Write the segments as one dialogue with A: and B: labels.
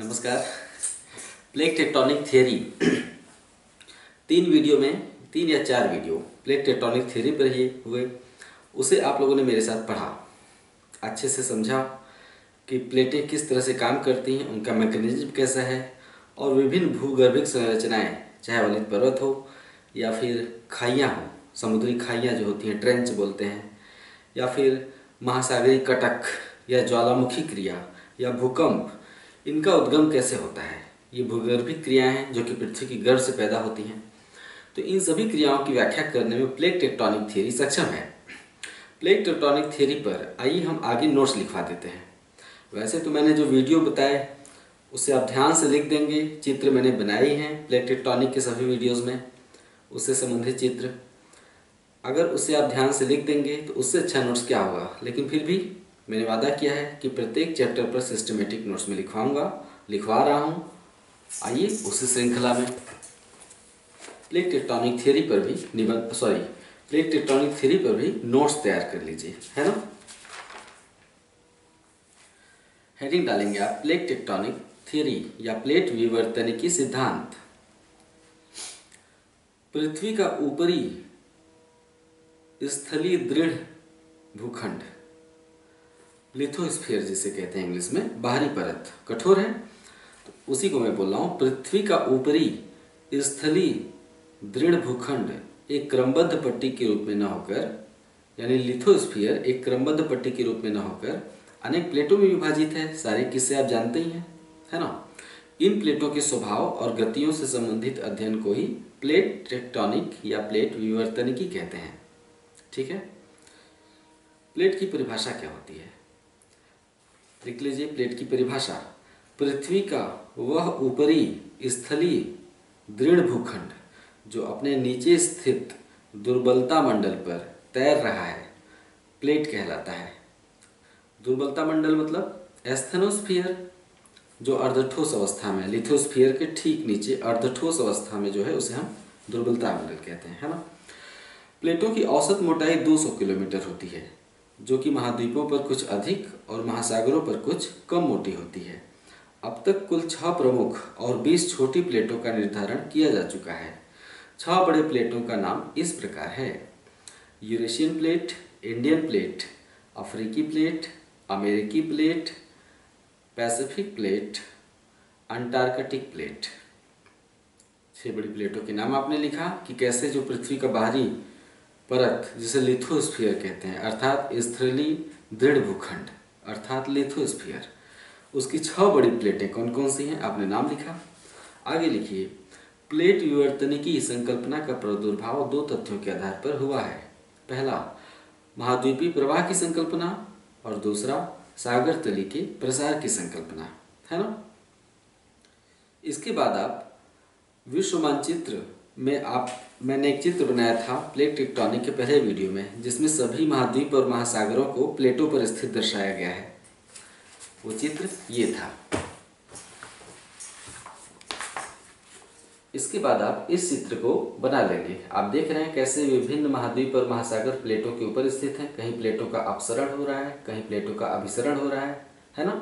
A: नमस्कार। Plate tectonic theory तीन या चार वीडियो प्लेट टेक्टोनिक थियरी पर ही हुए। उसे आप लोगों ने मेरे साथ पढ़ा, अच्छे से समझा कि प्लेटें किस तरह से काम करती हैं, उनका मैकेनिज्म कैसा है और विभिन्न भूगर्भिक संरचनाएं, चाहे वलित पर्वत हो या फिर खाइयाँ हो, समुद्री खाइयाँ जो होती हैं ट्रेंच बोलते हैं, या फिर महासागरीय कटक या ज्वालामुखी क्रिया या भूकंप, इनका उद्गम कैसे होता है। ये भूगर्भिक क्रियाएं हैं जो कि पृथ्वी की गर्भ से पैदा होती हैं। तो इन सभी क्रियाओं की व्याख्या करने में प्लेट टेक्टोनिक थियरी सक्षम है। प्लेट टेक्टोनिक थियरी पर आइए हम आगे नोट्स लिखवा देते हैं। वैसे तो मैंने जो वीडियो बताए उसे आप ध्यान से लिख देंगे। चित्र मैंने बनाई हैं प्लेट टेक्टोनिक के सभी वीडियोज़ में, उससे संबंधित चित्र। अगर उसे आप ध्यान से लिख देंगे तो उससे अच्छा नोट्स क्या होगा। लेकिन फिर भी मैंने वादा किया है कि प्रत्येक चैप्टर पर सिस्टमेटिक नोट्स में लिखवा रहा हूँ। आइए उसी श्रृंखला में प्लेट टेक्टोनिक थियरी पर भी प्लेट टेक्टोनिक थियरी पर भी नोट्स तैयार कर लीजिए, है ना। हेडिंग डालेंगे आप प्लेट टेक्टोनिक थियरी या प्लेट विवर्तनिकी सिद्धांत। पृथ्वी का ऊपरी स्थलीय दृढ़ भूखंड, लिथोस्फीयर जिसे कहते हैं इंग्लिश में, बाहरी परत कठोर है, तो उसी को मैं बोल रहा हूँ। पृथ्वी का ऊपरी स्थलीय दृढ़ भूखंड एक क्रमबद्ध पट्टी के रूप में न होकर, यानी लिथोस्फीयर एक क्रमबद्ध पट्टी के रूप में न होकर अनेक प्लेटों में विभाजित है। सारे किस्से आप जानते ही हैं, है ना। इन प्लेटों के स्वभाव और गतियों से संबंधित अध्ययन को ही प्लेट टेक्टोनिक या प्लेट विवर्तनिकी कहते हैं। ठीक है। प्लेट की परिभाषा क्या होती है, देख लीजिए। प्लेट की परिभाषा, पृथ्वी का वह ऊपरी स्थलीय दृढ़ भूखंड जो अपने नीचे स्थित दुर्बलता मंडल पर तैर रहा है, प्लेट कहलाता है। दुर्बलता मंडल मतलब एस्थेनोस्फीयर, जो अर्धठोस अवस्था में, लिथोस्फीयर के ठीक नीचे अर्धठोस अवस्था में जो है उसे हम दुर्बलता मंडल कहते हैं, है ना। प्लेटों की औसत मोटाई 200 किलोमीटर होती है, जो कि महाद्वीपों पर कुछ अधिक और महासागरों पर कुछ कम मोटी होती है। अब तक कुल 6 प्रमुख और 20 छोटी प्लेटों का निर्धारण किया जा चुका है। 6 बड़े प्लेटों का नाम इस प्रकार है: यूरेशियन प्लेट, इंडियन प्लेट, अफ्रीकी प्लेट, अमेरिकी plate, Pacific plate, Antarctic plate. 6 बड़ी प्लेटों के नाम आपने लिखा कि कैसे जो पृथ्वी का बाहरी परत जिसे लिथोस्फीयर कहते हैं, अर्थात स्थलीय दृढ़ भूखंड अर्थात लिथोस्फीयर, उसकी 6 बड़ी प्लेटें कौन कौन सी हैं आपने नाम लिखा। आगे लिखिए, प्लेट विवर्तनिकी संकल्पना का प्रादुर्भाव 2 तथ्यों के आधार पर हुआ है। पहला, महाद्वीपीय प्रवाह की संकल्पना, और दूसरा, सागर तली के प्रसार की संकल्पना, है ना। इसके बाद आप विश्व मानचित्र में मैंने एक चित्र बनाया था प्लेट टेक्टोनिक के पहले वीडियो में, जिसमें सभी महाद्वीप और महासागरों को प्लेटों पर स्थित दर्शाया गया है। वो चित्र ये था। इसके बाद आप इस चित्र को बना लेंगे। आप देख रहे हैं कैसे विभिन्न महाद्वीप और महासागर प्लेटों के ऊपर स्थित हैं। कहीं प्लेटों का अपसरण हो रहा है, कहीं प्लेटों का अभिसरण हो रहा है ना।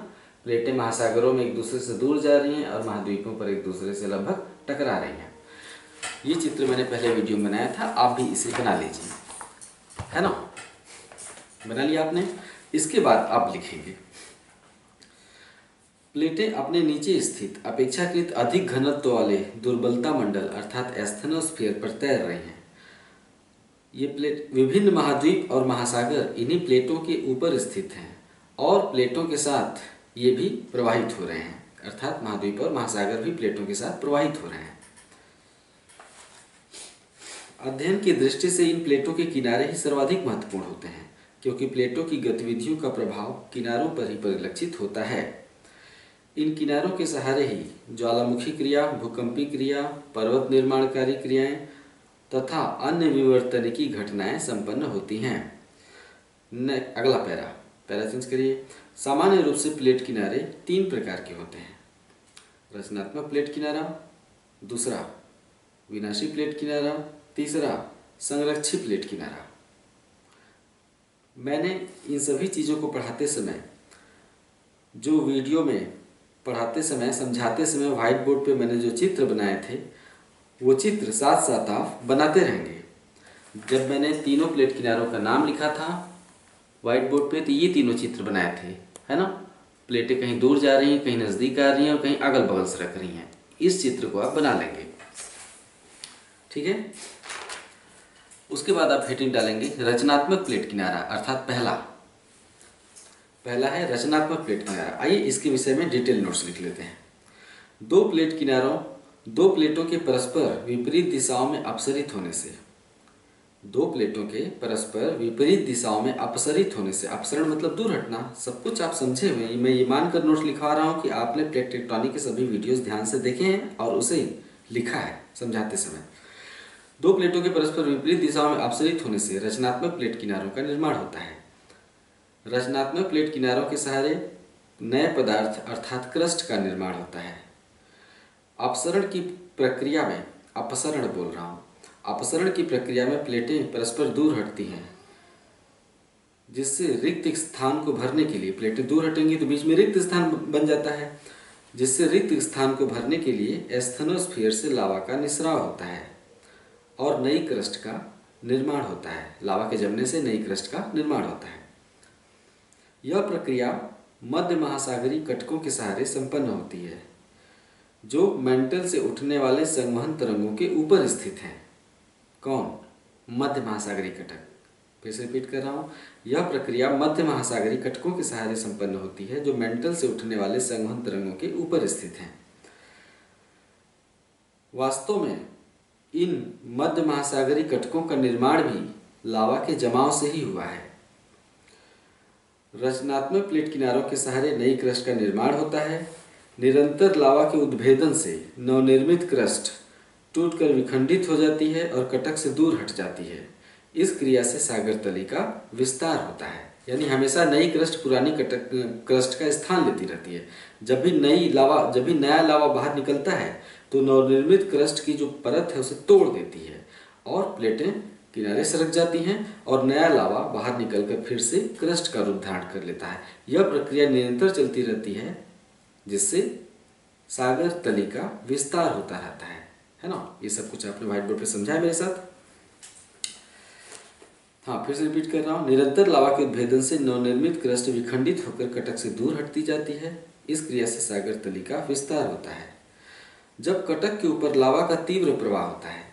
A: प्लेटें महासागरों में एक दूसरे से दूर जा रही हैं और महाद्वीपों पर एक दूसरे से लगभग टकरा रही हैं। ये चित्र मैंने पहले वीडियो में बनाया था, आप भी इसे बना लीजिए, है ना। बना लिया आपने। इसके बाद आप लिखेंगे, प्लेटें अपने नीचे स्थित अपेक्षाकृत अधिक घनत्व वाले दुर्बलता मंडल अर्थात एस्थेनोस्फीयर पर तैर रही हैं। ये प्लेट विभिन्न महाद्वीप और महासागर इन्हीं प्लेटों के ऊपर स्थित हैं और प्लेटों के साथ ये भी प्रवाहित हो रहे हैं, अर्थात महाद्वीप और महासागर भी प्लेटों के साथ प्रवाहित हो रहे हैं। अध्ययन की दृष्टि से इन प्लेटों के किनारे ही सर्वाधिक महत्वपूर्ण होते हैं, क्योंकि प्लेटों की गतिविधियों का प्रभाव किनारों पर ही परिलक्षित होता है। इन किनारों के सहारे ही ज्वालामुखी क्रिया, भूकंपीय क्रिया, पर्वत निर्माणकारी क्रियाएं तथा अन्य विवर्तनिकी घटनाएं संपन्न होती हैं। अगला पैरा चेंज करिए। सामान्य रूप से प्लेट किनारे 3 प्रकार के होते हैं: रचनात्मक प्लेट किनारा, दूसरा विनाशी प्लेट किनारा, तीसरा संरक्षी प्लेट किनारा। मैंने इन सभी चीज़ों को पढ़ाते समय जो वीडियो में पढ़ाते समय, समझाते समय व्हाइट बोर्ड पे मैंने जो चित्र बनाए थे वो चित्र साथ साथ आप बनाते रहेंगे। जब मैंने तीनों प्लेट किनारों का नाम लिखा था व्हाइट बोर्ड पे तो ये तीनों चित्र बनाए थे, है ना। प्लेटें कहीं दूर जा रही हैं, कहीं नज़दीक आ रही हैं और कहीं अगल बगल से रख रही हैं। इस चित्र को आप बना लेंगे, ठीक है। उसके बाद आप हेडिंग डालेंगे रचनात्मक प्लेट किनारा, अर्थात पहला है रचनात्मक प्लेट किनारा। आइए इसके विषय में डिटेल नोट्स लिख लेते हैं। दो प्लेटों के परस्पर विपरीत दिशाओं में अपसरित होने से, दो प्लेटों के परस्पर विपरीत दिशाओं में अपसरित होने से, अपसरण मतलब दूर हटना, सब कुछ आप समझे हुए। मैं ये मानकर नोट्स लिखवा रहा हूँ कि आपने प्लेट टेक्टोनिक के सभी वीडियोस ध्यान से देखे हैं और उसे लिखा है समझाते समय। दो प्लेटों के परस्पर विपरीत दिशाओं में अपसरित होने से रचनात्मक प्लेट किनारों का निर्माण होता है। रचनात्मक प्लेट किनारों के सहारे नए पदार्थ अर्थात क्रस्ट का निर्माण होता है। अपसरण की प्रक्रिया में, अपसरण बोल रहा हूँ, अपसरण की प्रक्रिया में प्लेटें परस्पर दूर हटती हैं, जिससे रिक्त स्थान को भरने के लिए, प्लेटें दूर हटेंगी तो बीच में रिक्त स्थान बन जाता है, जिससे रिक्त स्थान को भरने के लिए एस्थेनोस्फीयर से लावा का निस्राव होता है और नई क्रस्ट का निर्माण होता है। लावा के जमने से नई क्रस्ट का निर्माण होता है। यह प्रक्रिया मध्य महासागरीय कटकों के सहारे संपन्न होती है, जो मेंटल से उठने वाले संवहन तरंगों के ऊपर स्थित हैं। कौन? मध्य महासागरीय कटक। फिर से रिपीट कर रहा हूँ, यह प्रक्रिया मध्य महासागरीय कटकों के सहारे संपन्न होती है, जो मेंटल से उठने वाले संवहन तरंगों के ऊपर स्थित हैं। वास्तव में इन मध्य महासागरीय कटकों का निर्माण भी लावा के जमाव से ही हुआ है। रचनात्मक प्लेट किनारों के सहारे नई क्रस्ट का निर्माण होता है। निरंतर लावा के उद्भेदन से नवनिर्मित क्रस्ट टूटकर विखंडित हो जाती है और कटक से दूर हट जाती है। इस क्रिया से सागर तली का विस्तार होता है, यानी हमेशा नई क्रस्ट पुरानी क्रस्ट का स्थान लेती रहती है। जब भी नया लावा बाहर निकलता है तो नवनिर्मित क्रस्ट की जो परत है उसे तोड़ देती है और प्लेटें किनारे सरक जाती हैं और नया लावा बाहर निकलकर फिर से क्रस्ट का रूप धारण कर लेता है। यह प्रक्रिया निरंतर चलती रहती है, जिससे सागर तली का विस्तार होता रहता है ना। ये सब कुछ आपने व्हाइट बोर्ड पे समझा है मेरे साथ। हाँ, फिर से रिपीट कर रहा हूँ। निरंतर लावा के उद्भेदन से नवनिर्मित क्रस्ट विखंडित होकर कटक से दूर हटती जाती है। इस क्रिया से सागर तली का विस्तार होता है। जब कटक के ऊपर लावा का तीव्र प्रवाह होता है,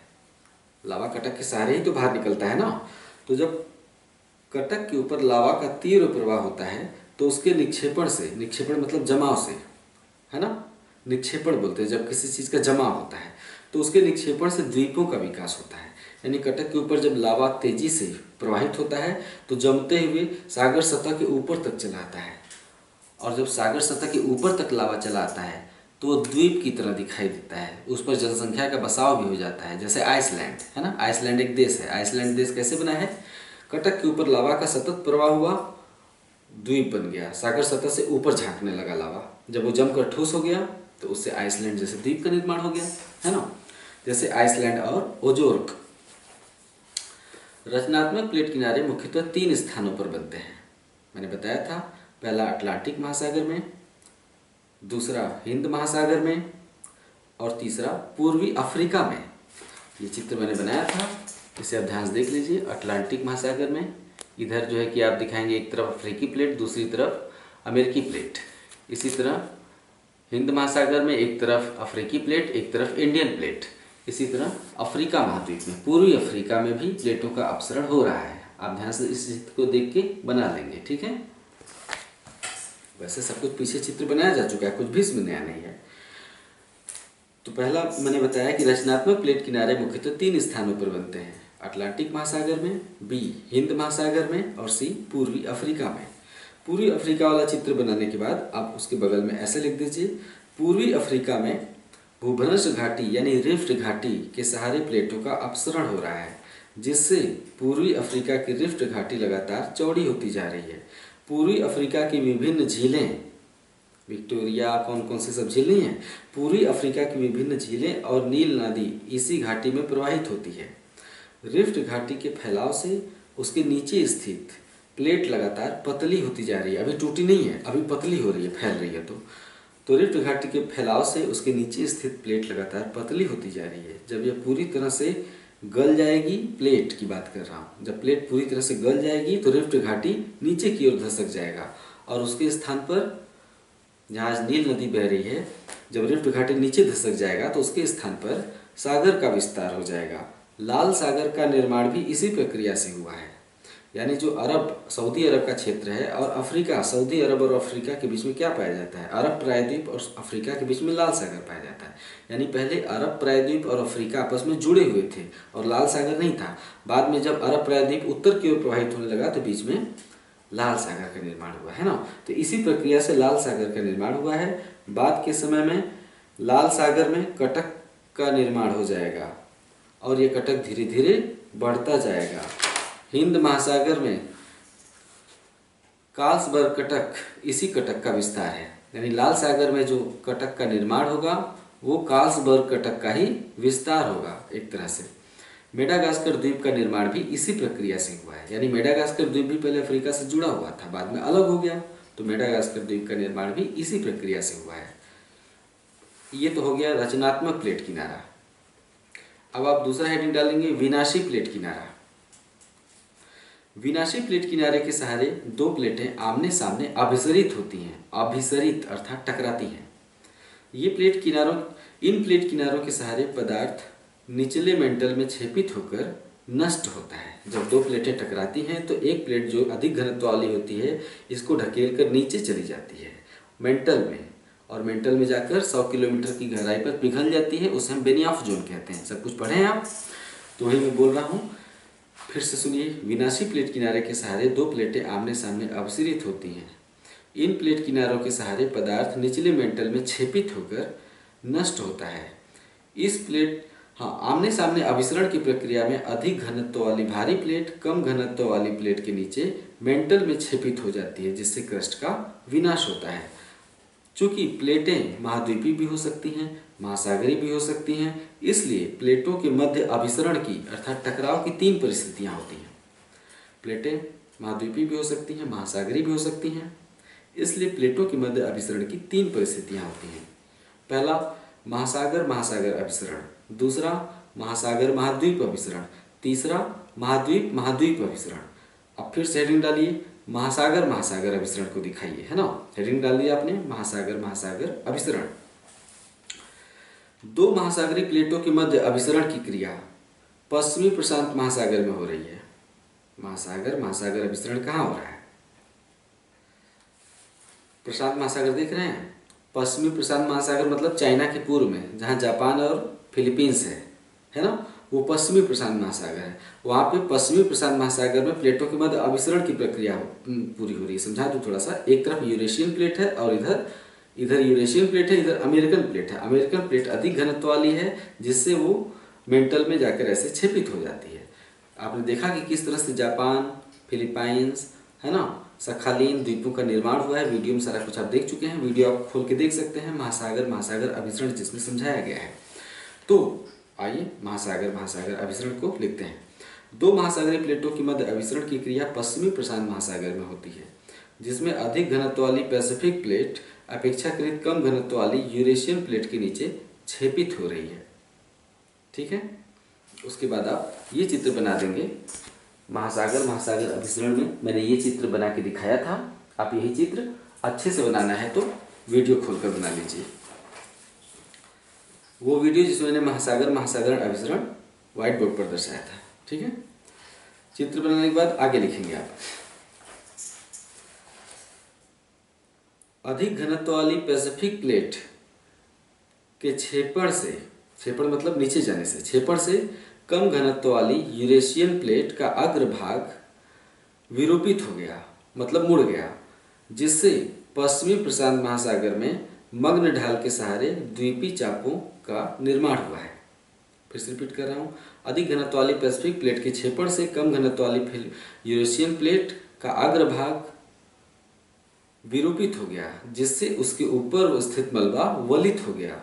A: लावा कटक के सहारे ही तो बाहर निकलता है ना, तो जब कटक के ऊपर लावा का तीव्र प्रवाह होता है तो उसके निक्षेपण से, निक्षेपण मतलब जमाव से, है ना, निक्षेपण बोलते हैं जब किसी चीज़ का जमाव होता है, तो उसके निक्षेपण से द्वीपों का विकास होता है। यानी कटक के ऊपर जब लावा तेजी से प्रवाहित होता है तो जमते हुए सागर सतह के ऊपर तक चला आता है, और जब सागर सतह के ऊपर तक लावा चला आता है तो वो द्वीप की तरह दिखाई देता है। उस पर जनसंख्या का बसाव भी हो जाता है, जैसे आइसलैंड, है ना। आइसलैंड एक देश है। आइसलैंड देश कैसे बना है? कटक के ऊपर लावा का सतत प्रवाह हुआ, द्वीप बन गया, सागर सतह से ऊपर झांकने लगा लावा। जब वो जमकर ठोस हो गया तो उससे आइसलैंड जैसे द्वीप का निर्माण हो गया, है ना, जैसे आइसलैंड और ओजोर्क। रचनात्मक प्लेट किनारे मुख्यतः 3 स्थानों पर बनते हैं। मैंने बताया था, पहला अटलांटिक महासागर में, दूसरा हिंद महासागर में और तीसरा पूर्वी अफ्रीका में। ये चित्र मैंने बनाया था, इसे आप ध्यान से देख लीजिए। अटलांटिक महासागर में इधर जो है कि आप दिखाएंगे एक तरफ अफ्रीकी प्लेट, दूसरी तरफ अमेरिकी प्लेट। इसी तरह हिंद महासागर में एक तरफ अफ्रीकी प्लेट, एक तरफ इंडियन प्लेट। इसी तरह अफ्रीका महाद्वीप में, पूर्वी अफ्रीका में भी प्लेटों का अपसरण हो रहा है। आप ध्यान से इस चित्र को देख के बना लेंगे, ठीक है। वैसे सब कुछ पीछे चित्र बनाया जा चुका है, कुछ भी इसमें नया नहीं है। तो पहला मैंने बताया कि रचनात्मक प्लेट किनारे मुख्यतः 3 स्थानों पर बनते हैं, अटलांटिक महासागर में, बी हिंद महासागर में और सी पूर्वी अफ्रीका में। पूर्वी अफ्रीका वाला चित्र बनाने के बाद आप उसके बगल में ऐसे लिख दीजिए, पूर्वी अफ्रीका में भूभ्रंश घाटी यानी रिफ्ट घाटी के सहारे प्लेटों का अपसरण हो रहा है, जिससे पूर्वी अफ्रीका की रिफ्ट घाटी लगातार चौड़ी होती जा रही है। पूर्वी अफ्रीका की विभिन्न झीलें, विक्टोरिया, कौन कौन सी सब झीलें हैं, पूर्वी अफ्रीका की विभिन्न झीलें और नील नदी इसी घाटी में प्रवाहित होती है। रिफ्ट घाटी के फैलाव से उसके नीचे स्थित प्लेट लगातार पतली होती जा रही है, अभी टूटी नहीं है, अभी पतली हो रही है, फैल रही है। तो तो रिफ्ट घाटी के फैलाव से उसके नीचे स्थित प्लेट लगातार पतली होती जा रही है। जब यह पूरी तरह से गल जाएगी, प्लेट की बात कर रहा हूँ, जब प्लेट पूरी तरह से गल जाएगी तो रिफ्ट घाटी नीचे की ओर धसक जाएगा और उसके स्थान पर, जहाँ आज नील नदी बह रही है, जब रिफ्ट घाटी नीचे धसक जाएगा तो उसके स्थान पर सागर का विस्तार हो जाएगा। लाल सागर का निर्माण भी इसी प्रक्रिया से हुआ है। यानी जो अरब, सऊदी अरब का क्षेत्र है और अफ्रीका, सऊदी अरब और अफ्रीका के बीच में क्या पाया जाता है? अरब प्रायद्वीप और अफ्रीका के बीच में लाल सागर पाया जाता है। यानी पहले अरब प्रायद्वीप और अफ्रीका आपस में जुड़े हुए थे और लाल सागर नहीं था। बाद में जब अरब प्रायद्वीप उत्तर की ओर प्रवाहित होने लगा तो बीच में लाल सागर का निर्माण हुआ, है ना। तो इसी प्रक्रिया से लाल सागर का निर्माण हुआ है। बाद के समय में लाल सागर में कटक का निर्माण हो जाएगा और ये कटक धीरे धीरे बढ़ता जाएगा। हिंद महासागर में कार्लसबर्ग कटक, इसी कटक का विस्तार है। यानी लाल सागर में जो कटक का निर्माण होगा वो कार्लसबर्ग कटक का ही विस्तार होगा एक तरह से। मेडागास्कर द्वीप का निर्माण भी इसी प्रक्रिया से हुआ है। यानी मेडागास्कर द्वीप भी पहले अफ्रीका से जुड़ा हुआ था, बाद में अलग हो गया, तो मेडागास्कर द्वीप का निर्माण भी इसी प्रक्रिया से हुआ है। ये तो हो गया रचनात्मक प्लेट किनारा। अब आप दूसरा हेडिंग डालेंगे, विनाशी प्लेट किनारा। विनाशी प्लेट किनारे के सहारे दो प्लेटें आमने सामने अभिसरित होती हैं। अभिसरित अर्थात टकराती हैं। इन प्लेट किनारों के सहारे पदार्थ निचले मेंटल में छेपित होकर नष्ट होता है। जब दो प्लेटें टकराती हैं तो एक प्लेट जो अधिक घनत्व वाली होती है इसको ढकेल कर नीचे चली जाती है मेंटल में, और मेंटल में जाकर 100 किलोमीटर की गहराई पर पिघल जाती है। उसे हम बेनियाफ जोन कहते हैं। सब कुछ पढ़े हैं आप, तो वही मैं बोल रहा हूँ, फिर से सुनिए। विनाशी प्लेट किनारे के सहारे दो प्लेटें आमने सामने अभिसरित होती हैं। इन प्लेट किनारों के सहारे पदार्थ निचले मेंटल में छेपित होकर नष्ट होता है। आमने सामने अभिसरण की प्रक्रिया में अधिक घनत्व वाली भारी प्लेट कम घनत्व वाली प्लेट के नीचे मेंटल में छेपित हो जाती है, जिससे क्रस्ट का विनाश होता है। चूंकि प्लेटें महाद्वीपीय भी हो सकती हैं, महासागरीय भी हो सकती हैं, इसलिए प्लेटों के मध्य अभिसरण की अर्थात टकराव की 3 परिस्थितियां होती हैं। प्लेटें महाद्वीपीय भी हो सकती हैं, महासागरीय भी हो सकती हैं, इसलिए प्लेटों के मध्य अभिसरण की 3 परिस्थितियां होती हैं। पहला महासागर महासागर अभिसरण, दूसरा महासागर महाद्वीप अभिसरण, तीसरा महाद्वीप महाद्वीप अभिसरण। अब फिर से हेडिंग डालिए, महासागर महासागर अभिसरण को दिखाइए, है ना। हेडिंग डाल दिया आपने, महासागर महासागर अभिसरण। दो महासागरीय प्लेटों के मध्य अभिसरण की क्रिया पश्चिमी प्रशांत महासागर में हो रही है। महासागर महासागर अभिसरण कहाँ हो रहा है? प्रशांत महासागर देख रहे हैं? पश्चिमी प्रशांत महासागर मतलब चाइना के पूर्व में, जहाँ जापान और फिलीपींस है ना, वो पश्चिमी प्रशांत महासागर है। वहाँ पे पश्चिमी प्रशांत महासागर में प्लेटों के मध्य अभिसरण की प्रक्रिया पूरी हो रही है। समझा दूँ थोड़ा सा, एक तरफ यूरेशियन प्लेट है और इधर यूरेशियन प्लेट है, इधर अमेरिकन प्लेट है। अमेरिकन प्लेट अधिक घनत्व वाली है, जिससे वो मेंटल में जाकर ऐसे छेपित हो जाती है। आपने देखा कि किस तरह से जापान, फिलीपाइंस, है ना, सखालीन द्वीपों का निर्माण हुआ है। वीडियो में सारा कुछ आप देख चुके हैं, वीडियो आप खोल के देख सकते हैं। महासागर महासागर अभिसरण जिसमें समझाया गया है। तो आइए महासागर महासागर अभिसरण को लिखते हैं। दो महासागरीय प्लेटों के मध्य अभिसरण की क्रिया पश्चिमी प्रशांत महासागर में होती है, जिसमें अधिक घनत्व वाली पैसिफिक प्लेट अपेक्षाकृत कम घनत्व वाली यूरेशियन प्लेट के नीचे छेपित हो रही है। ठीक है, उसके बाद आप ये चित्र बना देंगे। महासागर महासागर अभिसरण में मैंने ये चित्र बना के दिखाया था। आप यही चित्र अच्छे से बनाना है तो वीडियो खोलकर बना लीजिए। वो वीडियो जिसमें मैंने महासागर महासागर अभिसरण व्हाइट बोर्ड पर दर्शाया था। ठीक है, चित्र बनाने के बाद आगे लिखेंगे आप। अधिक घनत्व वाली पैसिफिक प्लेट के छेपण से, छेपण मतलब नीचे जाने से, छेपण से कम घनत्व वाली यूरेशियन प्लेट का अग्रभाग विरूपित हो गया, मतलब मुड़ गया, जिससे पश्चिमी प्रशांत महासागर में मग्न ढाल के सहारे द्वीपीय चापों का निर्माण हुआ है। फिर से रिपीट कर रहा हूँ। अधिक घनत्व वाली पैसिफिक प्लेट के छेपण से कम घनत्व वाली यूरेशियन प्लेट का अग्रभाग विरूपित हो गया, जिससे उसके ऊपर स्थित मलबा वलित हो गया।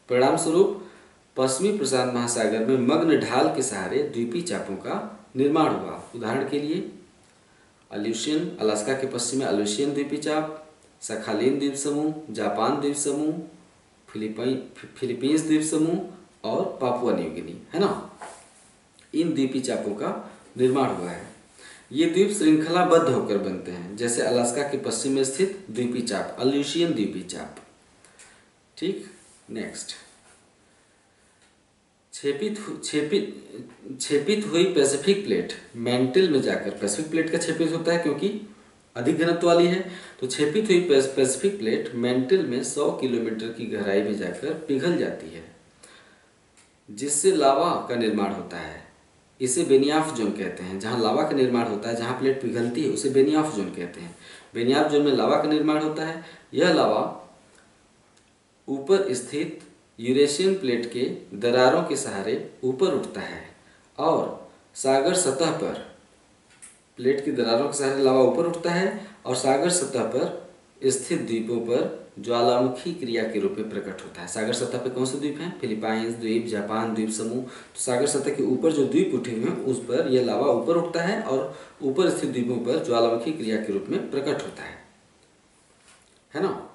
A: परिणाम स्वरूप पश्चिमी प्रशांत महासागर में मग्न ढाल के सहारे द्वीपीय चापों का निर्माण हुआ। उदाहरण के लिए अलास्का के पश्चिम में अल्यूशियन द्वीपीय चाप, सखालीन द्वीप समूह, जापान द्वीप समूह, फिलीपींस द्वीप समूह और पापुआ न्यू गिनी, है ना। इन द्वीपी चापों का निर्माण हुआ है। ये द्वीप श्रृंखलाबद्ध होकर बनते हैं, जैसे अलास्का के पश्चिम में स्थित द्वीपी चाप, अल्यूशियन द्वीपी चाप। ठीक, नेक्स्ट, छेपित हुई पैसिफिक प्लेट मैंटल में जाकर, पैसिफिक प्लेट का छेपित होता है क्योंकि अधिक घनत्व वाली है, तो छेपित हुई पैसिफिक प्लेट मैंटल में 100 किलोमीटर की गहराई में जाकर पिघल जाती है, जिससे लावा का निर्माण होता है। इसे बेनियाफ जोन कहते हैं। जहाँ लावा का निर्माण होता है, जहाँ प्लेट पिघलती है, उसे बेनियाफ जोन कहते हैं। बेनियाफ जोन में लावा का निर्माण होता है। यह लावा ऊपर स्थित यूरेशियन प्लेट के दरारों के सहारे ऊपर उठता है और सागर सतह पर, प्लेट की दरारों के सहारे लावा ऊपर उठता है और सागर सतह पर स्थित द्वीपों पर ज्वालामुखी क्रिया के रूप में प्रकट होता है। सागर सतह पर कौन से द्वीप हैं? फिलीपाइंस द्वीप, जापान द्वीप समूह। तो सागर सतह के ऊपर जो द्वीप उठे हुए हैं उस पर यह लावा ऊपर उठता है और ऊपर स्थित द्वीपों पर ज्वालामुखी क्रिया के रूप में प्रकट होता है ना।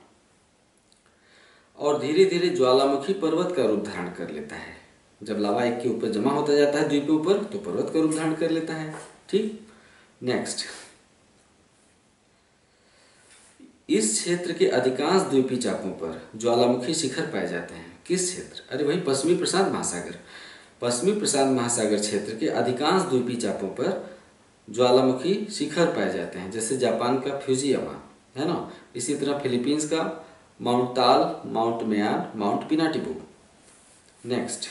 A: और धीरे धीरे ज्वालामुखी पर्वत का रूप धारण कर लेता है। जब लावा एक के ऊपर जमा होता जाता है द्वीपों पर, तो पर्वत का रूप धारण कर लेता है। ठीक, नेक्स्ट, इस क्षेत्र के अधिकांश द्वीपी चापों पर ज्वालामुखी शिखर पाए जाते हैं। किस क्षेत्र? अरे वही पश्चिमी प्रशांत महासागर। पश्चिमी प्रशांत महासागर क्षेत्र के अधिकांश द्वीपी चापों पर ज्वालामुखी शिखर पाए जाते हैं, जैसे जापान का फ्यूजियामा, है ना। इसी तरह फिलीपींस का माउंट ताल, माउंट मेयान, माउंट पिनाटिबू। नेक्स्ट,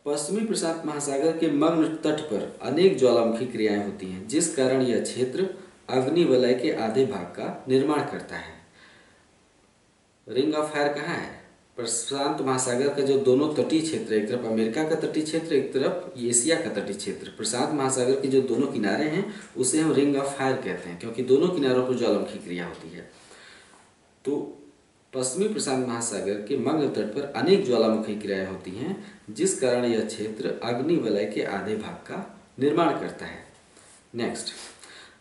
A: पश्चिमी प्रशांत महासागर के मग्न तट पर अनेक ज्वालामुखी क्रियाएं होती हैं, जिस कारण यह क्षेत्र अग्निवलय के आधे भाग का निर्माण करता है। रिंग ऑफ फायर कहाँ है? प्रशांत महासागर का जो दोनों तटीय क्षेत्र, एक तरफ अमेरिका का तटीय क्षेत्र, एक तरफ एशिया का तटीय क्षेत्र, प्रशांत महासागर के जो दोनों किनारे हैं उसे हम रिंग ऑफ फायर कहते हैं, क्योंकि दोनों किनारों पर ज्वालामुखी क्रिया होती है। तो पश्चिमी प्रशांत महासागर के मग्न तट पर अनेक ज्वालामुखी क्रियाएं होती हैं, जिस कारण यह क्षेत्र अग्निवलय के आधे भाग का निर्माण करता है। नेक्स्ट,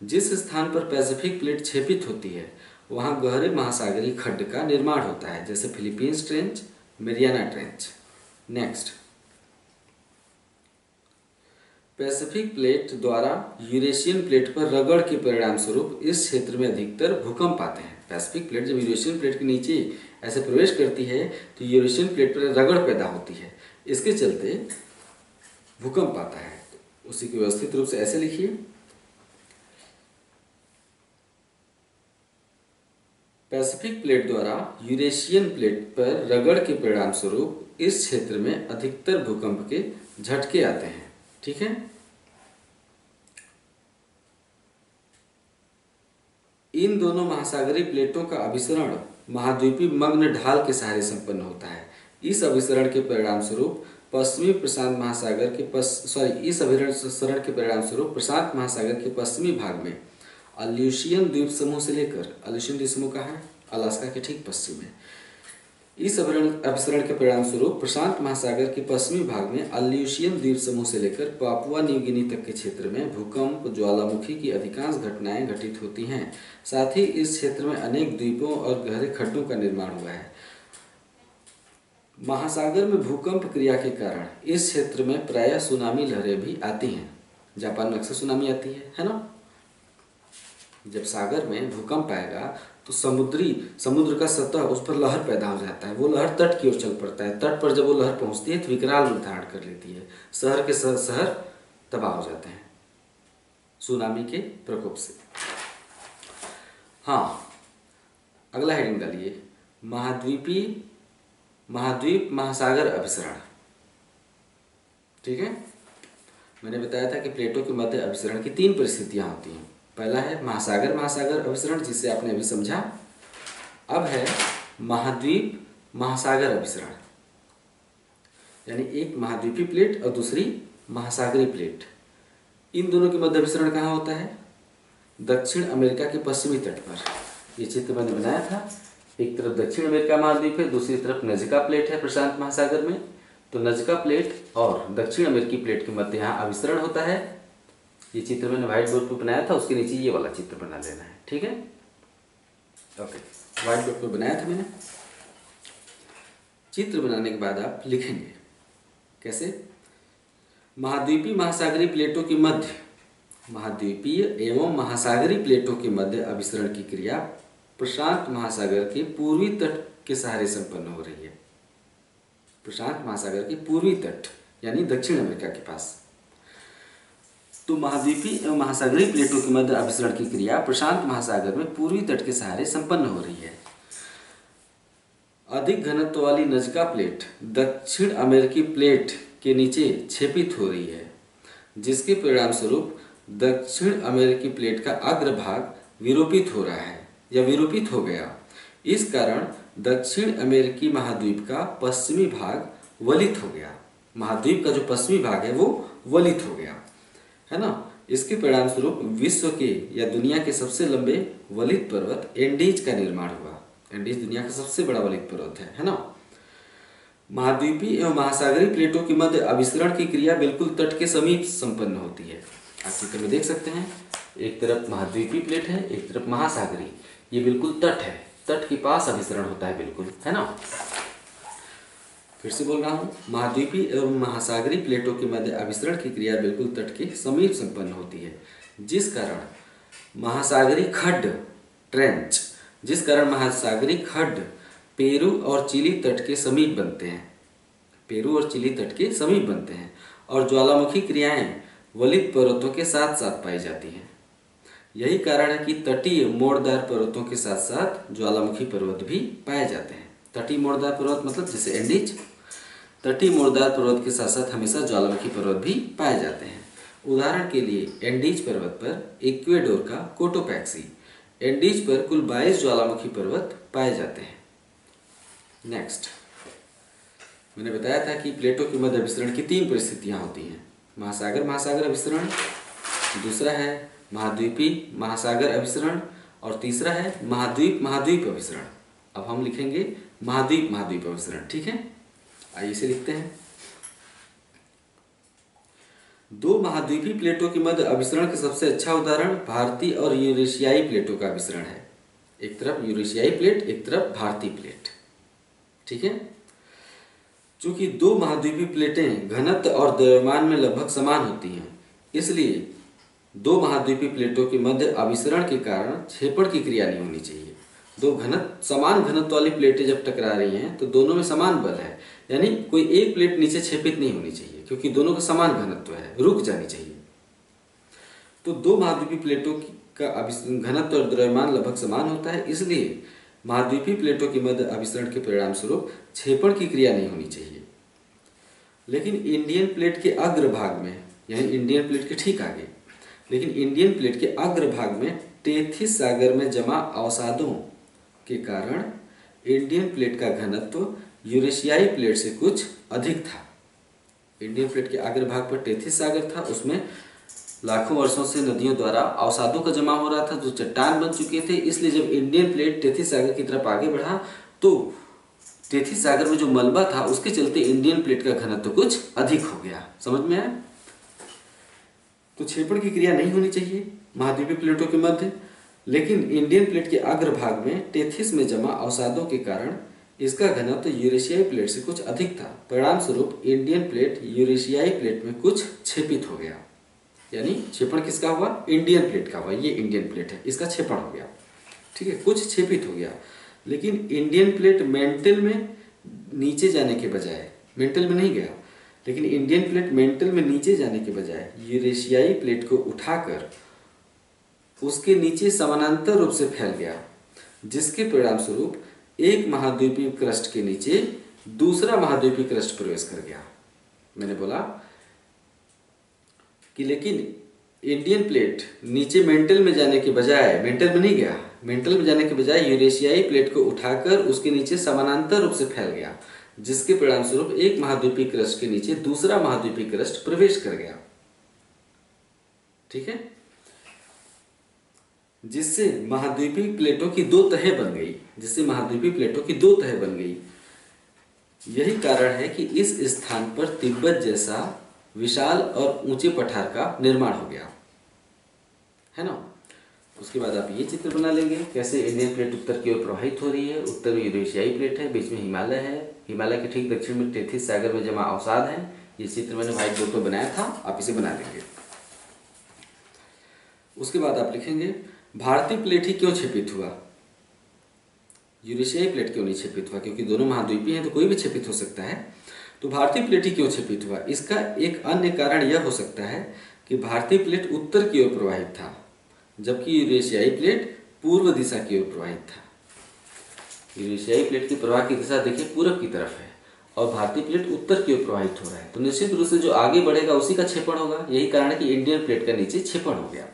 A: जिस स्थान पर पैसिफिक प्लेट छेपित होती है वहां गहरे महासागरीय खड्ड का निर्माण होता है, जैसे Philippines trench, Mariana trench. Next, Pacific plate द्वारा यूरेशियन प्लेट पर रगड़ के परिणाम स्वरूप इस क्षेत्र में अधिकतर भूकंप आते हैं। पैसिफिक प्लेट जब यूरेशियन प्लेट के नीचे ऐसे प्रवेश करती है तो यूरेशियन प्लेट पर रगड़ पैदा होती है, इसके चलते भूकंप आता है। उसी को व्यवस्थित रूप से ऐसे लिखिए, पैसिफिक प्लेट द्वारा यूरेशियन प्लेट पर रगड़ के परिणाम स्वरूप इस क्षेत्र में अधिकतर भूकंप के झटके आते हैं। ठीक है, इन दोनों महासागरीय प्लेटों का अभिसरण महाद्वीपीय मग्न ढाल के सहारे संपन्न होता है। इस अभिसरण के परिणाम स्वरूप पश्चिमी प्रशांत महासागर के अभिसरण के परिणाम स्वरूप प्रशांत महासागर के पश्चिमी भाग में अल्यूशियन द्वीप समूह से लेकर, अल्यूशियन द्वीप समूह कहाँ है? अलास्का के ठीक पश्चिम में। इस अभिसरण के परिणाम स्वरूप प्रशांत महासागर के पश्चिमी भाग में अल्यूशियन द्वीप समूह से लेकर पापुआ न्यू गिनी तक के क्षेत्र में भूकंप, ज्वालामुखी की अधिकांश घटनाएं घटित होती हैं। साथ ही इस क्षेत्र में अनेक द्वीपों और गहरे खड्डों का निर्माण हुआ है। महासागर में भूकंप क्रिया के कारण इस क्षेत्र में प्रायः सुनामी लहरें भी आती हैं। जापान में अक्सर सुनामी आती है ना। जब सागर में भूकंप आएगा तो समुद्र का सतह, उस पर लहर पैदा हो जाता है। वो लहर तट की ओर चल पड़ता है। तट पर जब वो लहर पहुंचती है तो विकराल रूप धारण कर लेती है। शहर के शहर तबाह हो जाते हैं सुनामी के प्रकोप से। हाँ, अगला हेडिंग डालिए, महाद्वीप महासागर अभिसरण। ठीक है, मैंने बताया था कि प्लेटों के मध्य अभिसरण की 3 परिस्थितियां होती हैं। पहला है महासागर अभिसरण, जिसे आपने अभी समझा। अब है महाद्वीप महासागर अभिसरण, यानी एक महाद्वीपीय प्लेट और दूसरी महासागरीय प्लेट। इन दोनों के मध्य अभिसरण कहाँ होता है? दक्षिण अमेरिका के पश्चिमी तट पर। ये चित्र मैंने बनाया था। एक तरफ दक्षिण अमेरिका महाद्वीप है, दूसरी तरफ नज़का प्लेट है प्रशांत महासागर में। तो नज़का प्लेट और दक्षिण अमेरिकी प्लेट के मध्य यहाँ अभिसरण होता है। ये चित्र मैंने व्हाइट बोर्ड पर बनाया था, उसके नीचे ये वाला चित्र बना लेना है, ठीक है। ओके, व्हाइट बोर्ड पर बनाया था मैंने। चित्र बनाने के बाद आप लिखेंगे कैसे? महाद्वीपीय महासागरीय प्लेटों के मध्य, महाद्वीपीय एवं महासागरीय प्लेटों के मध्य अभिसरण की क्रिया प्रशांत महासागर के पूर्वी तट के सहारे संपन्न हो रही है। प्रशांत महासागर के पूर्वी तट यानी दक्षिण अमेरिका के पास। तो महाद्वीपीय एवं महासागरीय प्लेटों के मध्य अभिसरण की क्रिया प्रशांत महासागर में पूर्वी तट के सहारे संपन्न हो रही है। अधिक घनत्व वाली नजका प्लेट दक्षिण अमेरिकी प्लेट के नीचे छेपित हो रही है, जिसके परिणाम स्वरूप दक्षिण अमेरिकी प्लेट का अग्रभाग विरूपित हो रहा है या विरूपित हो गया। इस कारण दक्षिण अमेरिकी महाद्वीप का पश्चिमी भाग वलित हो गया। महाद्वीप का जो पश्चिमी भाग है वो वलित हो गया, है ना। इसके परिणाम स्वरूप विश्व के या दुनिया के सबसे लंबे वलित पर्वत एंडीज का निर्माण हुआ। एंडीज दुनिया का सबसे बड़ा वलित पर्वत है ना। महाद्वीपीय एवं महासागरीय प्लेटों के मध्य अभिसरण की क्रिया बिल्कुल तट के समीप संपन्न होती है। आप चित्र में देख सकते हैं, एक तरफ महाद्वीपीय प्लेट है, एक तरफ महासागरीय। ये बिल्कुल तट है, तट के पास अभिसरण होता है बिल्कुल, है ना। फिर से बोल रहा हूँ, महाद्वीपीय एवं महासागरीय प्लेटों के मध्य अभिसरण की क्रिया बिल्कुल तट के समीप संपन्न होती है, जिस कारण महासागरीय खड्ड पेरू और चिली तट के समीप बनते हैं। पेरू और चिली तट के समीप बनते हैं और ज्वालामुखी क्रियाएं वलित पर्वतों के साथ साथ पाई जाती हैं। यही कारण है कि तटीय मोड़दार पर्वतों के साथ साथ ज्वालामुखी पर्वत भी पाए जाते हैं। तटीय मोड़दार पर्वत मतलब जैसे एंडीज, तटीय मोड़दार पर्वत के साथ साथ हमेशा ज्वालामुखी पर्वत भी पाए जाते हैं। उदाहरण के लिए एंडीज पर्वत पर इक्वेडोर का कोटोपैक्सी, एंडीज पर कुल 22 ज्वालामुखी पर्वत पाए जाते हैं। नेक्स्ट, मैंने बताया था कि प्लेटों के मध्य अभिसरण की 3 परिस्थितियां होती हैं। महासागर महासागर अभिसरण, दूसरा है महाद्वीपीय महासागर अभिसरण और तीसरा है महाद्वीप महाद्वीप अभिसरण। अब हम लिखेंगे महाद्वीप महाद्वीप अभिसरण, ठीक है। आइए इसे लिखते हैं। 2 महाद्वीपीय प्लेटों के मध्य अभिसरण का सबसे अच्छा उदाहरण भारतीय और यूरेशियाई प्लेटों का अभिसरण है। एक तरफ यूरेशियाई प्लेट, एक तरफ भारतीय प्लेट, ठीक है। चूंकि 2 महाद्वीपीय प्लेटें घनत्व और द्रव्यमान में लगभग समान होती हैं, इसलिए 2 महाद्वीपीय प्लेटों के मध्य अभिसरण के कारण छेपड़ की क्रिया नहीं होनी चाहिए। 2 समान घनत्व वाली प्लेटें जब टकरा रही हैं तो दोनों में समान बल है, यानी कोई एक प्लेट नीचे छेपित नहीं होनी चाहिए, क्योंकि दोनों का समान घनत्व है, रुक जानी चाहिए। तो 2 महाद्वीपीय प्लेटों का घनत्व और द्रव्यमान लगभग समान होता है, इसलिए महाद्वीपीय प्लेटों के मध्य अभिसरण के परिणाम स्वरूप छेपड़ की क्रिया नहीं होनी चाहिए। लेकिन इंडियन प्लेट के अग्रभाग में, यानी इंडियन प्लेट के ठीक आगे, लेकिन इंडियन प्लेट के अग्रभाग में टेथिस सागर में जमा अवसादों के कारण इंडियन प्लेट का घनत्व यूरेशियाई प्लेट से कुछ अधिक था। इंडियन प्लेट के अग्रभाग पर टेथिस सागर था, उसमें लाखों वर्षों से नदियों द्वारा अवसादों का जमा हो रहा था जो चट्टान बन चुके थे। इसलिए जब इंडियन प्लेट टेथिस सागर की तरफ आगे बढ़ा तो टेथिस सागर में जो मलबा था उसके चलते इंडियन प्लेट का घनत्व कुछ अधिक हो गया। समझ में आया? तो छेपड़ की क्रिया नहीं होनी चाहिए महाद्वीपीय प्लेटों के मध्य, लेकिन इंडियन प्लेट के अग्रभाग में टेथिस में जमा अवसादों के कारण इसका घनत्व यूरेशियाई प्लेट से कुछ अधिक था। परिणाम स्वरूप इंडियन प्लेट यूरेशियाई प्लेट में कुछ छेपित हो गया, यानी छेपण किसका हुआ? इंडियन प्लेट का हुआ। ये इंडियन प्लेट है, इसका छेपण हो गया, ठीक है, कुछ छेपित हो गया। लेकिन इंडियन प्लेट मेंटल में नीचे जाने के बजाय, मेंटल में नहीं गया, लेकिन इंडियन प्लेट मेंटल में नीचे जाने के बजाय यूरेशियाई प्लेट को उठाकर उसके नीचे समानांतर रूप से फैल गया, जिसके परिणाम स्वरूप एक महाद्वीपीय क्रस्ट के नीचे दूसरा महाद्वीपीय क्रस्ट प्रवेश कर गया। मैंने बोला कि लेकिन इंडियन प्लेट नीचे मेंटल में जाने के बजाय, मेंटल में नहीं गया, मेंटल में जाने के बजाय यूरेशियाई प्लेट को उठाकर उसके नीचे समानांतर रूप से फैल गया, जिसके परिणाम स्वरूप एक महाद्वीपीय क्रस्ट के नीचे दूसरा महाद्वीपीय क्रस्ट प्रवेश कर गया, ठीक है, जिससे महाद्वीपीय प्लेटों की 2 तहें बन गई, जिससे महाद्वीपीय प्लेटों की 2 तहें बन गई। यही कारण है कि इस स्थान पर तिब्बत जैसा विशाल और ऊंचे पठार का निर्माण हो गया। है ना। उसके बाद आप ये चित्र बना लेंगे कैसे इंडियन प्लेट उत्तर की ओर प्रवाहित हो रही है। उत्तर में यूरेशियाई प्लेट है, बीच में हिमालय है, हिमालय के ठीक दक्षिण में टेथिस सागर में जमा अवसाद है। ये चित्र मैंने व्हाइट बोर्ड पर बनाया था, आप इसे बना लेंगे। उसके बाद आप लिखेंगे भारतीय प्लेट ही क्यों क्षेपित हुआ। यूरेशियाई प्लेट क्यों नहीं क्षेपित हुआ, क्योंकि दोनों महाद्वीपीय हैं तो कोई भी क्षेपित हो सकता है। तो भारतीय प्लेट ही क्यों क्षेपित हुआ, इसका एक अन्य कारण यह हो सकता है कि भारतीय प्लेट उत्तर की ओर प्रवाहित था, जबकि यूरेशियाई प्लेट पूर्व दिशा की ओर प्रवाहित था। यूरेशियाई प्लेट की प्रवाह की दिशा देखिए पूरब की तरफ है और भारतीय प्लेट उत्तर की ओर प्रवाहित हो रहा है, तो निश्चित रूप से जो आगे बढ़ेगा उसी का क्षेपण होगा। यही कारण है कि इंडियन प्लेट का नीचे क्षेपण हो गया।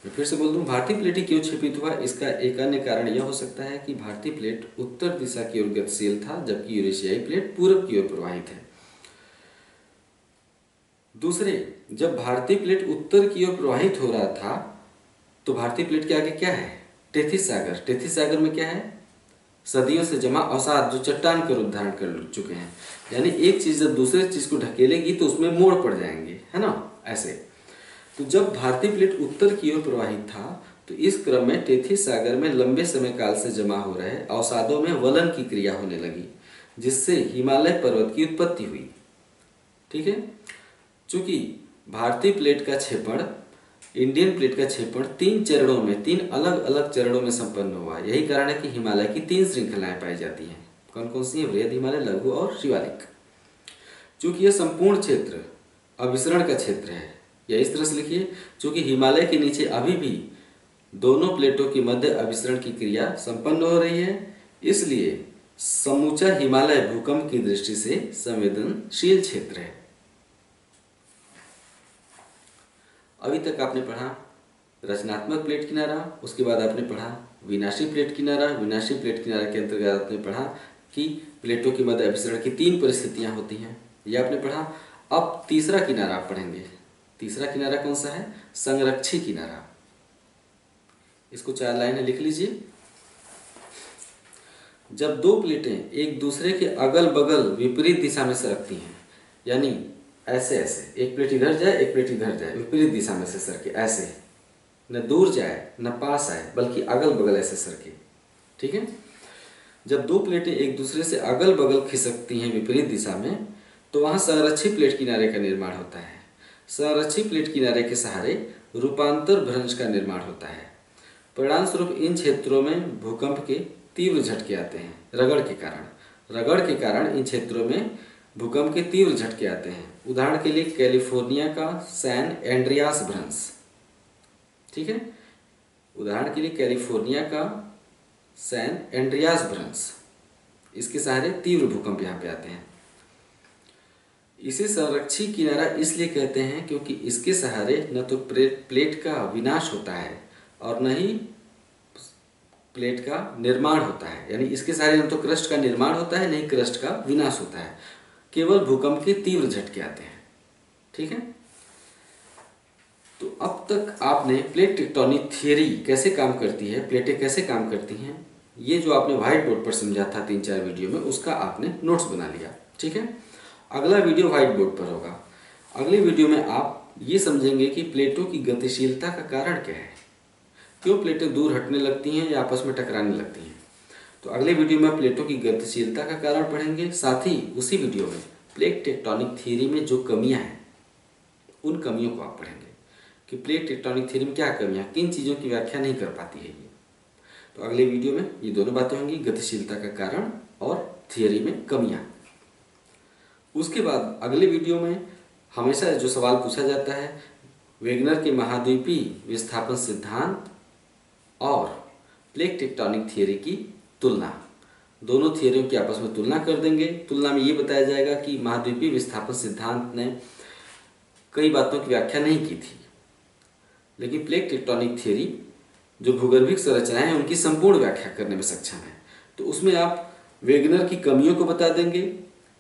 A: मैं फिर से बोल दूं, भारतीय प्लेट ही क्यों क्षेपित हुआ, इसका एक अन्य कारण यह हो सकता है कि भारतीय प्लेट उत्तर दिशा की ओर गतिशील था, जबकि यूरेशियाई प्लेट पूरब की ओर प्रवाहित है। दूसरे, जब भारतीय प्लेट उत्तर की ओर प्रवाहित हो रहा था तो भारतीय प्लेट के आगे क्या है, टेथिस सागर। टेथिस सागर में क्या है, सदियों से जमा अवसाद जो चट्टान का रूप धारण कर चुके हैं। यानी एक चीज जब दूसरे चीज को ढकेलेगी तो उसमें मोड़ पड़ जाएंगे, है ना, ऐसे। तो जब भारतीय प्लेट उत्तर की ओर प्रवाहित था तो इस क्रम में टेथिस सागर में लंबे समय काल से जमा हो रहे अवसादों में वलन की क्रिया होने लगी, जिससे हिमालय पर्वत की उत्पत्ति हुई। ठीक है, चूंकि भारतीय प्लेट का क्षेपण इंडियन प्लेट का क्षेपण तीन चरणों में, तीन अलग अलग चरणों में संपन्न हुआ। यही कारण है कि हिमालय की तीन श्रृंखलाएं पाई जाती हैं। कौन कौन सी हैं, वृहद हिमालय, लघु और शिवालिक। चूंकि यह संपूर्ण क्षेत्र अभिसरण का क्षेत्र है, या इस तरह से लिखिए, चूंकि हिमालय के नीचे अभी भी दोनों प्लेटों की मध्य अभिसरण की क्रिया संपन्न हो रही है, इसलिए समूचा हिमालय भूकंप की दृष्टि से संवेदनशील क्षेत्र है। अभी तक आपने पढ़ा रचनात्मक प्लेट किनारा, उसके बाद आपने पढ़ा विनाशी प्लेट किनारा। विनाशी प्लेट किनारा के अंतर्गत आपने पढ़ा कि प्लेटों की मध्य अभिसरण की तीन परिस्थितियां होती हैं, यह आपने पढ़ा। अब तीसरा किनारा आप पढ़ेंगे। तीसरा किनारा कौन सा है, संरक्षी किनारा। इसको 4 लाइनें लिख लीजिए। जब दो प्लेटें एक दूसरे के अगल बगल विपरीत दिशा में सरकती हैं, यानी ऐसे ऐसे, एक प्लेट इधर जाए एक प्लेट इधर जाए, विपरीत दिशा में से सरके, ऐसे, न दूर जाए न पास आए, बल्कि अगल बगल ऐसे सरके। ठीक है, जब दो प्लेटें एक दूसरे से अगल बगल खिसकती हैं विपरीत दिशा में, तो वहां संरक्षी प्लेट किनारे का निर्माण होता है। संरक्षी प्लेट किनारे के सहारे रूपांतर भ्रंश का निर्माण होता है। परिणाम स्वरूप इन क्षेत्रों में भूकंप के तीव्र झटके आते हैं। रगड़ के कारण इन क्षेत्रों में भूकंप के तीव्र झटके आते हैं। उदाहरण के लिए कैलिफोर्निया का सैन एंड्रियास भ्रंश। ठीक है, उदाहरण के लिए कैलिफोर्निया का सैन एंड्रियास भ्रंश, इसके सहारे तीव्र भूकंप यहाँ पे आते हैं। इसे संरक्षी किनारा इसलिए कहते हैं क्योंकि इसके सहारे न तो प्लेट का विनाश होता है और न ही प्लेट का निर्माण होता है। यानी इसके सहारे न तो क्रस्ट का निर्माण होता है, न ही क्रस्ट का विनाश होता है, केवल भूकंप के तीव्र झटके आते हैं। ठीक है, तो अब तक आपने प्लेट टेक्टोनिक थियरी कैसे काम करती है, प्लेटें कैसे काम करती हैं, ये जो आपने व्हाइट बोर्ड पर समझा था 3-4 वीडियो में, उसका आपने नोट्स बना लिया। ठीक है, अगला वीडियो व्हाइट बोर्ड पर होगा। अगले वीडियो में आप ये समझेंगे कि प्लेटों की गतिशीलता का कारण क्या है, क्यों प्लेटें दूर हटने लगती हैं या आपस में टकराने लगती हैं। तो अगले वीडियो में प्लेटों की गतिशीलता का कारण पढ़ेंगे। साथ ही उसी वीडियो में प्लेट टेक्टोनिक थ्योरी में जो कमियां हैं उन कमियों को आप पढ़ेंगे कि प्लेट टेक्टोनिक थ्योरी में क्या कमियां, किन चीज़ों की व्याख्या नहीं कर पाती है ये। तो अगले वीडियो में ये दोनों बातें होंगी, गतिशीलता का कारण और थियरी में कमियां। उसके बाद अगले वीडियो में हमेशा जो सवाल पूछा जाता है, वेगनर के महाद्वीपीय विस्थापन सिद्धांत और प्लेट टेक्टोनिक थ्योरी की तुलना, दोनों थियरियों की आपस में तुलना कर देंगे। तुलना में ये बताया जाएगा कि महाद्वीपीय विस्थापन सिद्धांत ने कई बातों की व्याख्या नहीं की थी, लेकिन प्लेट टेक्टोनिक थ्योरी जो भूगर्भिक संरचनाएं हैं उनकी संपूर्ण व्याख्या करने में सक्षम है। तो उसमें आप वेगनर की कमियों को बता देंगे,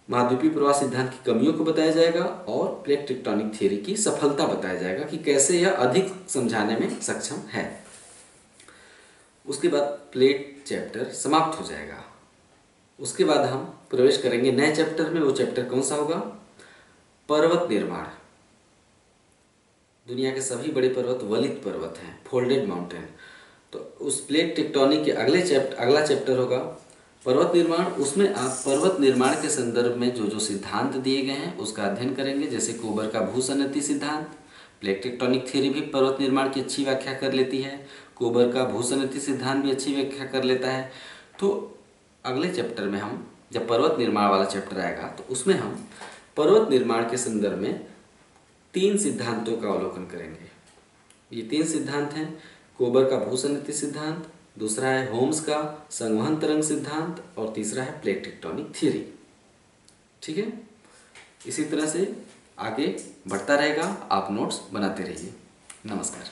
A: महाद्वीपीय प्रवाह सिद्धांत की कमियों को बताया जाएगा और प्लेट टेक्टोनिक थ्योरी की सफलता बताया जाएगा कि कैसे यह अधिक समझाने में सक्षम है। उसके बाद प्लेट चैप्टर समाप्त हो जाएगा। उसके बाद हम प्रवेश करेंगे नए चैप्टर में। वो चैप्टर कौन सा होगा, पर्वत निर्माण। दुनिया के सभी बड़े पर्वत वलित पर्वत हैं, फोल्डेड माउंटेन। तो उस प्लेट टेक्टोनिक के अगला चैप्टर होगा पर्वत निर्माण। उसमें आप पर्वत निर्माण के संदर्भ में जो जो सिद्धांत दिए गए हैं उसका अध्ययन करेंगे, जैसे कोबर का भूसन्नति सिद्धांत। प्लेट टेक्टोनिक थ्योरी भी पर्वत निर्माण की अच्छी व्याख्या कर लेती है, कोबर का भूसन्नति सिद्धांत भी अच्छी व्याख्या कर लेता है। तो अगले चैप्टर में हम जब पर्वत निर्माण वाला चैप्टर आएगा तो उसमें हम पर्वत निर्माण के संदर्भ में 3 सिद्धांतों का अवलोकन करेंगे। ये 3 सिद्धांत हैं, कोबर का भूसन्नति सिद्धांत, दूसरा है होम्स का संवहन तरंग सिद्धांत और तीसरा है प्लेट टेक्टोनिक थ्योरी। ठीक है, इसी तरह से आगे बढ़ता रहेगा, आप नोट्स बनाते रहिए। नमस्कार।